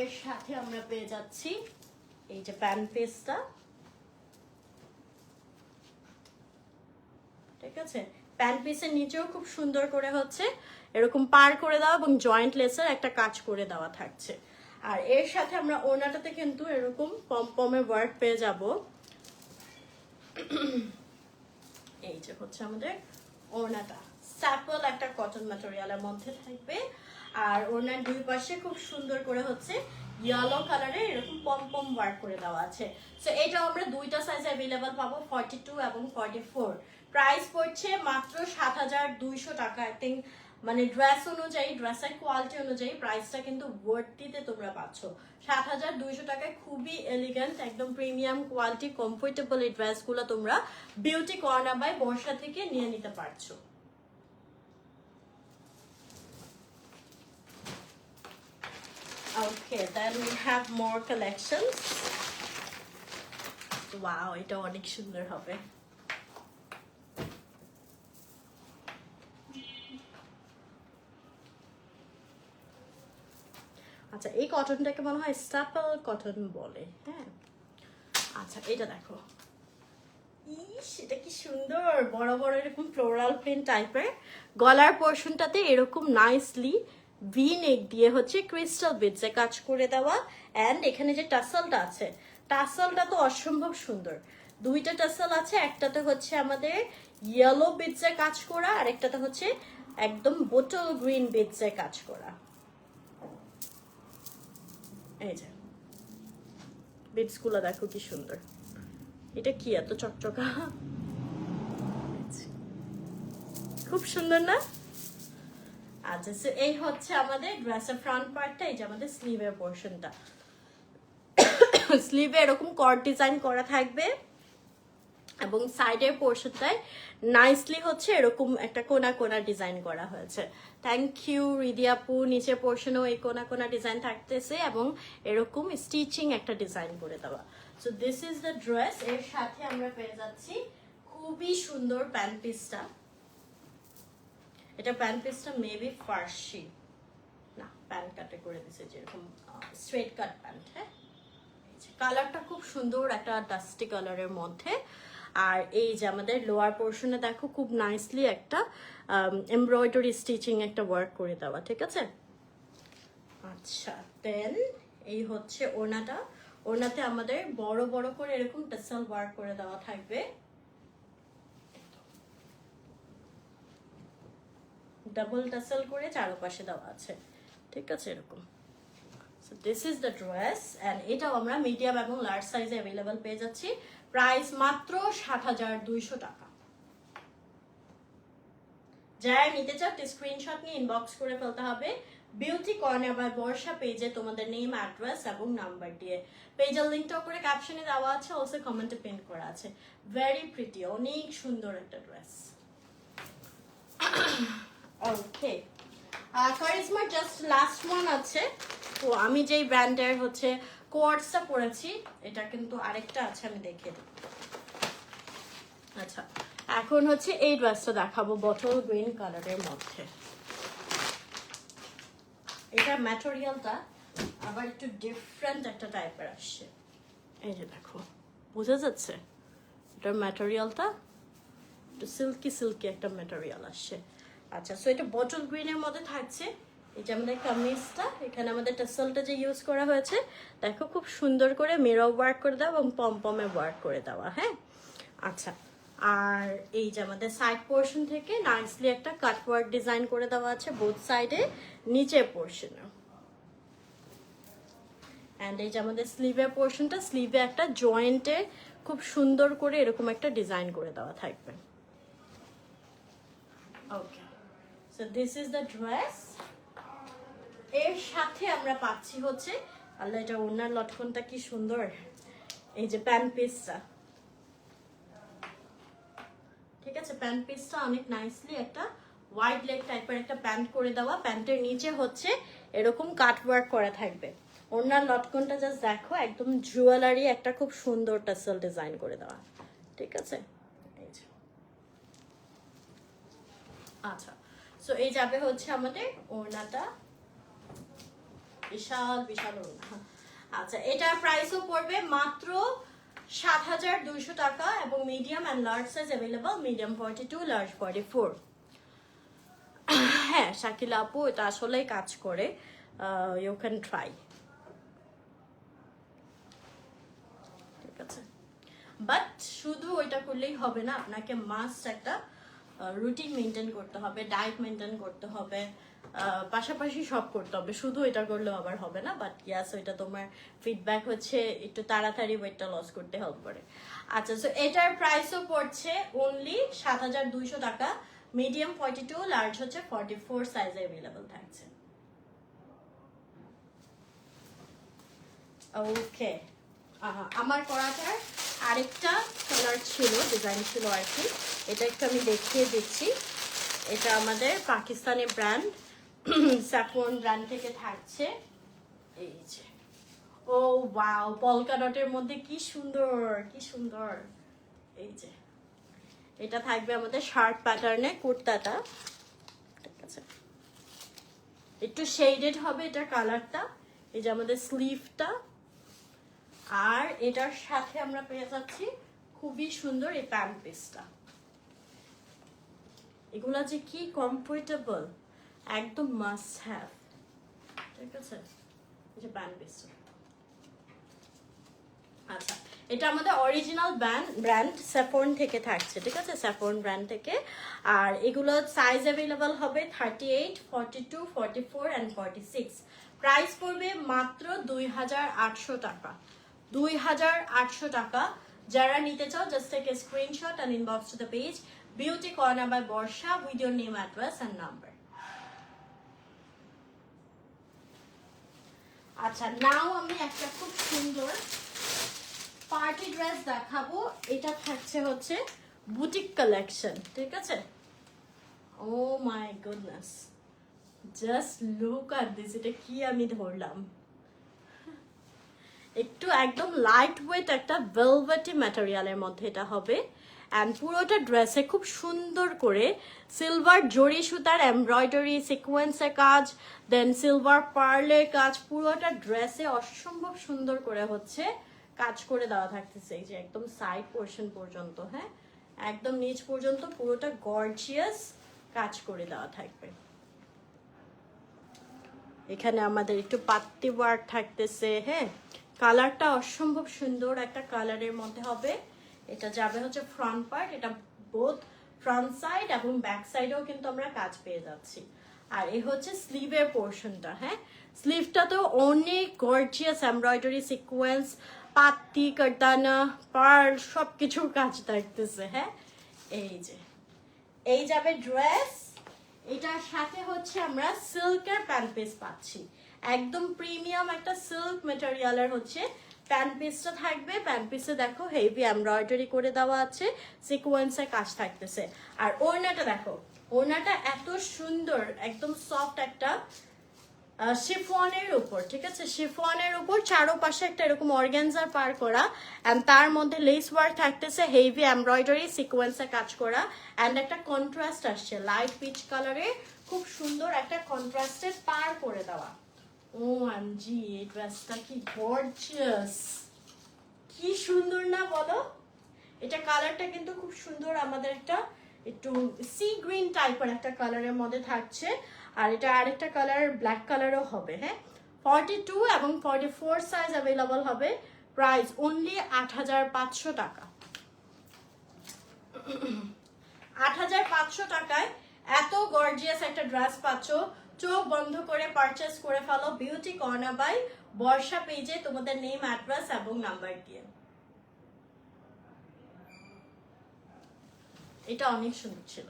এর সাথে আমরা পেয়ে যাচ্ছি এই যে প্যান্ট পিসটা, ঠিক আছে। প্যান্ট পিসের নিচেও খুব সুন্দর করে হচ্ছে এরকম পার করে দেওয়া এবং জয়েন্ট লেসের একটা কাজ করে দেওয়া থাকছে। আর এর সাথে আমরা ওড়নাটাতে কিন্তু এরকম পমপমে ওয়ার্ক পেয়ে যাব। এই যে হচ্ছে আমাদের ওড়নাটা, স্যাপল একটা কটন ম্যাটেরিয়ালের মধ্যে থাকবে। আর ওড়নার দুই পাশে খুব সুন্দর করে হচ্ছে ইয়েলো কালারের এরকম পমপম ওয়ার্ক করে দেওয়া আছে। সো এটা আমরা দুইটা সাইজে অ্যাভেলেবল পাবো, 42 এবং 44। প্রাইস পড়ছে মাত্র 7,200 টাকা। আই থিঙ্ক মানে ড্রেস অনুযায়ী, ড্রেসের কোয়ালিটি অনুযায়ী প্রাইসটা কিন্তু ওয়ার্থিতে তোমরা পাচ্ছ। 7,200 টাকায় খুবই এলিগেন্ট, একদম প্রিমিয়াম কোয়ালিটি কমফোর্টেবল এই ড্রেসগুলো তোমরা বিউটি কর্নার বাই বর্ষা থেকে নিয়ে নিতে পারছো। Okay, then we have more collections. Wow, এটা অনেক সুন্দর হবে। আচ্ছা, এই কটনটাকে বলা হয় স্টাপল কটন বলে। হ্যাঁ, আচ্ছা এটা দেখো, ইস এটা কি সুন্দর, বড় বড় এরকম ফ্লোরাল প্রিন্ট টাইপের। গলার পোর্শনটাতে এরকম নাইসলি ভি নেক দিয়ে হচ্ছে ক্রিস্টাল বিটসে কাজ করে দেওয়া। অ্যান্ড এখানে যে টাসেলটা আছে, টাসেলটা তো অসম্ভব সুন্দর। দুইটা টাসেল আছে, একটাতে হচ্ছে আমাদের ইয়েলো বিটসে কাজ করা, আর একটাতে হচ্ছে একদম বোটল গ্রিন বিটসে কাজ করা। এই যে বিটস গুলো দেখো কি সুন্দর, এটা কি এত চকচকা, খুব সুন্দর না? আচ্ছা, এই হচ্ছে আমাদের ড্রেসের ফ্রন্ট পার্টটা। এই যে আমাদের স্লিভের পোর্শনটা, স্লিভে এরকম কট ডিজাইন করা থাকবে এবং সাইডের পোর্শনটায় নাইসলি হচ্ছে এরকম একটা কোনা কোনা ডিজাইন করা হয়েছে। থ্যাংক ইউ রিদিয়াপু। নিচের পোর্শনেও এই কোনা কোনা ডিজাইন থাকতেছে এবং এরকম স্টিচিং একটা ডিজাইন করে দেওয়া। So this is the dress. এর সাথে আমরা পেয়ে যাচ্ছি খুবই সুন্দর প্যান্ট পিসটা। এটা প্যান্ট পিসটা মেবি ফার্সি না, প্যান্ট কাটে করে দিছে, যেরকম স্ট্রেট কাট প্যান্ট। হ্যাঁ, কালারটা খুব সুন্দর, একটা ডাস্টি কালারের মধ্যে। আর এই যে আমাদের লোয়ার পোর্শনে দেখো খুব নাইসলি একটা এমব্রয়ডারি স্টিচিং একটা ওয়ার্ক করে দেওয়া, ঠিক আছে। আচ্ছা, দেন এই হচ্ছে ওড়নাটা। ওড়নাতে আমাদের বড় বড় করে এরকম টাসেল ওয়ার্ক করে দেওয়া থাকবে, ডাবল টাসেল করে চারপাশে দেওয়া আছে, ঠিক আছে এরকম। So this is the dress. And এটাও আমরা মিডিয়াম এবং লার্জ সাইজে অ্যাভেলেবেল পেয়ে যাচ্ছি। প্রাইস মাত্র 7,200 টাকা। যারা নিতে চাও স্ক্রিনশট নিয়ে ইনবক্স করে ফেলতে হবে বিউটি কর্নার বাই বর্ষা পেজে তোমাদের নেম, অ্যাড্রেস এবং নাম্বার দিয়ে। পেজের লিঙ্কটাও করে ক্যাপশনে দেওয়া আছে, অলসো কমেন্টে পিন করা আছে। ভেরি প্রিটি, অনেক সুন্দর একটা ড্রেস। ওকে, কারিজমার জাস্ট লাস্ট ওয়ান আছে। তো আমি যেই ব্র্যান্ডের হচ্ছে কোয়ার্টসটা পরেছি, এটা কিন্তু আরেকটা আছে, আমি দেখে দিই। আচ্ছা, এখন হচ্ছে এই ড্রেসটা দেখাবো বটল গ্রিন কালারের মধ্যে। এটা ম্যাটেরিয়ালটা আবার একটু ডিফারেন্ট একটা টাইপের আসছে। এই যে দেখো, বোঝা যাচ্ছে এটার ম্যাটেরিয়ালটা একটু সিল্কি সিল্কি একটা ম্যাটেরিয়াল আসছে। আচ্ছা, সো এটা বটল গ্রিনের মধ্যে থাকছে। এই যে আমাদের কামিজটা, এখানে আমাদের টাসেলটা যে ইউজ করা হয়েছে দেখো খুব সুন্দর করে মিরর ওয়ার্ক করে দেওয়া এবং পমপমে ওয়ার্ক করে দেওয়া। হ্যাঁ, আচ্ছা, আর এই যে আমাদের সাইড পোর্শন থেকে নাইসলি একটা কাট ওয়ার্ক ডিজাইন করে দেওয়া আছে বোথ সাইডে, নিচের পোর্শনে। অ্যান্ড এই যে আমাদের স্লিভের পোর্শনটা, স্লিভে একটা জয়েন্টে খুব সুন্দর করে এরকম একটা ডিজাইন করে দেওয়া থাকবে। Okay, so this is the dress. এর সাথে আমরা পাচ্ছি হচ্ছে, আল্লাহ এটা ওনার লটকনটা কি সুন্দর, এই যে প্যান্ট পিসটা, ঠিক আছে, প্যান্ট পিসটা অনেক নাইসলি একটা ওয়াইড লেগ টাইপের একটা প্যান্ট করে দেওয়া, প্যান্টের নিচে হচ্ছে এরকম কাট ওয়ার্ক করা থাকবে। ওনার লটকনটা জাস্ট দেখো, একদম জুয়েলারি একটা খুব সুন্দর টাসেল ডিজাইন করে দেওয়া, ঠিক আছে। এই যে আচ্ছা, সো এই যাবে হচ্ছে আমাদের ওড়নাটা, বিশাল বিশাল ওড়না। আচ্ছা, এটার প্রাইসও পড়বে মাত্র ৭,২০০ টাকা এবং medium and large size available, medium 42, large 44। হ্যাঁ শাকিলা আপু, এটা আসলেই কাজ করে, ইউ ক্যান ট্রাই, ঠিক আছে। বাট শুধু ওইটা করলেই হবে না, আপনাকে মাস্ট একটা রুটিন মেনটেন করতে হবে, ডায়েট মেনটেন করতে হবে, পাশাপাশি সব করতে হবে, শুধু এটা করলে আবার হবে না। বাট ইয়াস, ওইটা তোমার ফিডব্যাক হচ্ছে একটু তাড়াতাড়ি ওয়েটটা লস করতে হেল্প করে। আচ্ছা, সো এটার প্রাইসও পড়ছে অনলি ৭,২০০ টাকা, মিডিয়াম 42, লার্জ হচ্ছে 44 সাইজে অ্যাভেলেবল থাকছে। ওকে, আমার করাটার আরেকটা কালার ছিল, ডিজাইন ছিল আর কি, এটা একটু আমি দেখিয়ে দিচ্ছি। এটা আমাদের পাকিস্তানি ব্র্যান্ড, স্যাফরন ব্র্যান্ড থেকে থাকছে, এই যে, ও ওয়াও, পলকা ডটের মধ্যে কি সুন্দর, কি সুন্দর। এই যে এটা থাকবে আমাদের শার্ট প্যাটার্নে কুর্তাটা, ঠিক আছে, একটু শেডেড হবে এটার কালারটা। এই যে আমাদের স্লিভটা, আর এটার সাথে আমরা পেয়ে যাচ্ছি খুবই সুন্দর এই প্যান্ট পিসটা। এগুলা যে কি কমফোর্টেবল, একদম মাস্ট হ্যাভ, ঠিক আছে। এই যে প্যান্ট পিসটা, আচ্ছা, এটা আমাদের অরিজিনাল ব্র্যান্ড স্যাফরন থেকে থাকছে, ঠিক আছে, স্যাফরন ব্র্যান্ড থেকে। আর এগুলো সাইজ অ্যাভেলেবল হবে 38, 42, 44 অ্যান্ড 46। প্রাইস পড়বে মাত্র 2,800 টাকা, 2,800 টাকা। যারা নিতে চাও just take a screenshot and inbox to the page beauty corner by Borsha with your name, address and number. আচ্ছা, নাও আমি একটা খুব সুন্দর পার্টি ড্রেস দেখাবো। এটা থাকছে হচ্ছে বুটিক কালেকশন, ঠিক আছে। Oh my goodness, just look at this, এটা কি আমি ধরলাম, একটু একদম লাইট ওয়েট একটা ভেলভেটি ম্যাটেরিয়ালের মধ্যে এটা হবে। অ্যান্ড পুরোটা ড্রেসে খুব সুন্দর করে সিলভার জরি সুতার এমব্রয়ডারি সিকোয়েন্সের কাজ, দেন সিলভার পার্লের কাজ, পুরোটা ড্রেসে অসম্ভব সুন্দর করে হচ্ছে কাজ করে দেওয়া থাকতেছে। এই যে একদম সাইড পোর্শন পর্যন্ত, হ্যাঁ একদম নিচ পর্যন্ত পুরোটা গর্জিয়াস কাজ করে দেওয়া থাকবে। এখানে আমাদের একটু পাত্তি ওয়ার্ক থাকতেছে, হ্যাঁ কালারটা অসম্ভব সুন্দর একটা কালারের মধ্যে হবে। এটা যাবে হচ্ছে ফ্রন্ট পার্ট, এটা বোথ ফ্রন্ট সাইড এবং ব্যাক সাইডেও কিন্তু আমরা কাজ পেয়ে যাচ্ছি। আর এই হচ্ছে স্লিভের পোর্শনটা, হ্যাঁ স্লিভটা তো অনেক গর্জিয়াস এমব্রয়ডারি সিকোয়েন্স, পাত্তি কাটানা পার্ল সব কিছুর কাজ থাকতেছে, হ্যাঁ এই যে এই যাবে ড্রেস। এটার সাথে হচ্ছে আমরা সিল্কের প্যান্ট পিস পাচ্ছি, একদম প্রিমিয়াম একটা সিল্ক ম্যাটেরিয়ালের হচ্ছে প্যান্ট পিসটা থাকবে। প্যান্ট পিসে দেখো হেভি এমব্রয়ডারি করে দেওয়া আছে, সিকোয়েন্সের কাজ থাকতেছে। আর ওড়নাটা দেখো, ওড়নাটা এত সুন্দর, একদম সফট একটা শিফনের উপর, ঠিক আছে, শিফনের উপর চারোপাশে একটা এরকম অর্গানজার পার করা, অ্যান্ড তার মধ্যে লেস ওয়ার্ক থাকতেছে, হেভি এমব্রয়ডারি সিকোয়েন্সে কাজ করা, অ্যান্ড একটা কন্ট্রাস্ট আসছে লাইট পিচ কালারে, খুব সুন্দর একটা কন্ট্রাস্টের পার করে দেওয়া। ও এমজি, এই ড্রেসটা কি গর্জিয়াস, কি সুন্দর না বলো। এটা কালারটা কিন্তু খুব সুন্দর, আমাদের একটা একটু সি গ্রিন টাইপের একটা কালারের মধ্যে থাকছে। আর এটা আরেকটা কালার ব্ল্যাক কালারও হবে, হ্যাঁ 42 এবং 44 সাইজ অ্যাভেলেবল হবে। প্রাইস অনলি 8,500 টাকা। 8,500 টাকায় এত গর্জিয়াস একটা ড্রেস পাচ্ছ, চোখ বন্ধ করে পারচেস করে ফেলো বিউটি কর্নার বাই বর্ষা পেজে তোমাদের নেম, অ্যাড্রেস এবং নাম্বার দিয়ে। এটা অনেক সুন্দর ছিল।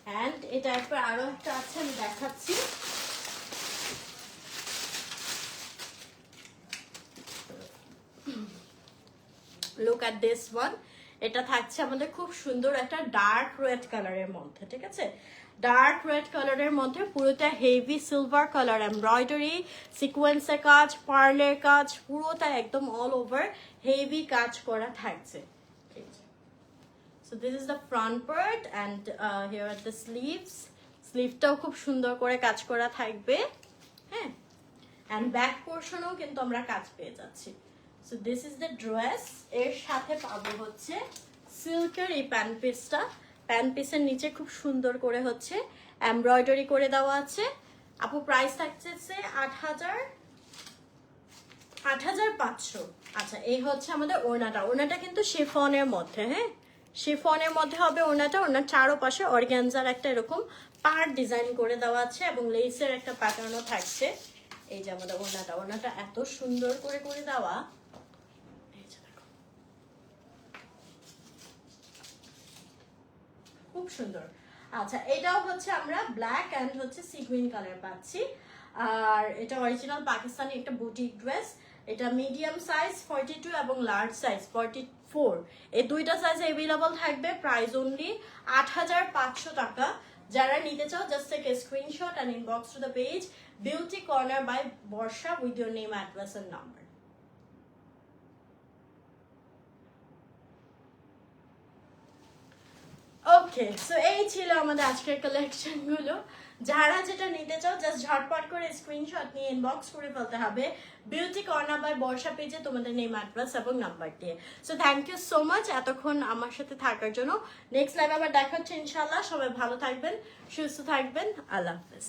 অ্যান্ড এটা একবার আরো একটা আছে, আমি দেখাচ্ছি। Look at this one. এটা থাকছে আমাদের খুব সুন্দর একটা ডার্ক রেড কালারের মধ্যে, ঠিক আছে? ডার্ক রেড কালারের মধ্যে পুরোটা হেভি সিলভার কালার এমব্রয়ডারি, সিকোয়েন্সের কাজ, পার্লের কাজ, পুরোটা একদম অল ওভার হেভি কাজ করা থাকছে। So this is the front part and here are the sleeves. স্লিভটাও খুব সুন্দর করে কাজ করা থাকবে, হ্যাঁ। and ব্যাক পোর্শনও কিন্তু আমরা কাজ পেয়ে যাচ্ছি। So this is the dress. এর সাথে পাবো হচ্ছে সিল্কের এই প্যান্ট পিসটা। প্যান্ট পিসের নিচে খুব সুন্দর করে হচ্ছে এমব্রয়ডারি করে দেওয়া আছে। আপু প্রাইস থাকছে ৮,৫০০। আচ্ছা, এই হচ্ছে আমাদের ওড়নাটা। ওড়নাটা কিন্তু শিফনের মধ্যে, হ্যাঁ, শিফনের মধ্যে হবে ওড়নাটা। ওড়নার চারপাশে অর্গানজার একটা এরকম পার্ট ডিজাইন করে দেওয়া আছে এবং লেসের একটা প্যাটার্নও থাকছে। এই যে আমাদের ওড়নাটা, ওড়নাটা এত সুন্দর করে করে দেওয়া, এই যে দেখো, খুব সুন্দর। আচ্ছা, এটাও হচ্ছে আমরা ব্ল্যাক অ্যান্ড হচ্ছে সি গ্রিন কালার পাচ্ছি। আর এটা অরিজিনাল পাকিস্তানি একটা বুটিক ড্রেস। এটা মিডিয়াম সাইজ 42 এবং লার্জ সাইজ 44, এই দুইটা সাইজ অ্যাভেলেবল থাকবে। প্রাইস অনলি ৮,৫০০ টাকা। যারা নিতে চাও just take a screenshot and inbox to the page beauty corner by Borsha with your name, address and number. Okay, so এই ছিল আমাদের আজকের কালেকশন গুলো। যারা যেটা নিতে চাও জাস্ট ঝটপট করে স্ক্রিনশট নিয়ে ইনবক্স করে ফেলতে হবে বিউটি কর্নার বাই বর্ষা পেজে তোমাদের নেম, অ্যাড্রেস এবং নাম্বার দিয়ে। So thank you so much এতক্ষণ আমার সাথে থাকার জন্য। নেক্সট লাইভে আবার দেখা হচ্ছে ইনশাল্লাহ। সবাই ভালো থাকবেন, সুস্থ থাকবেন। আল্লাহ হাফেজ।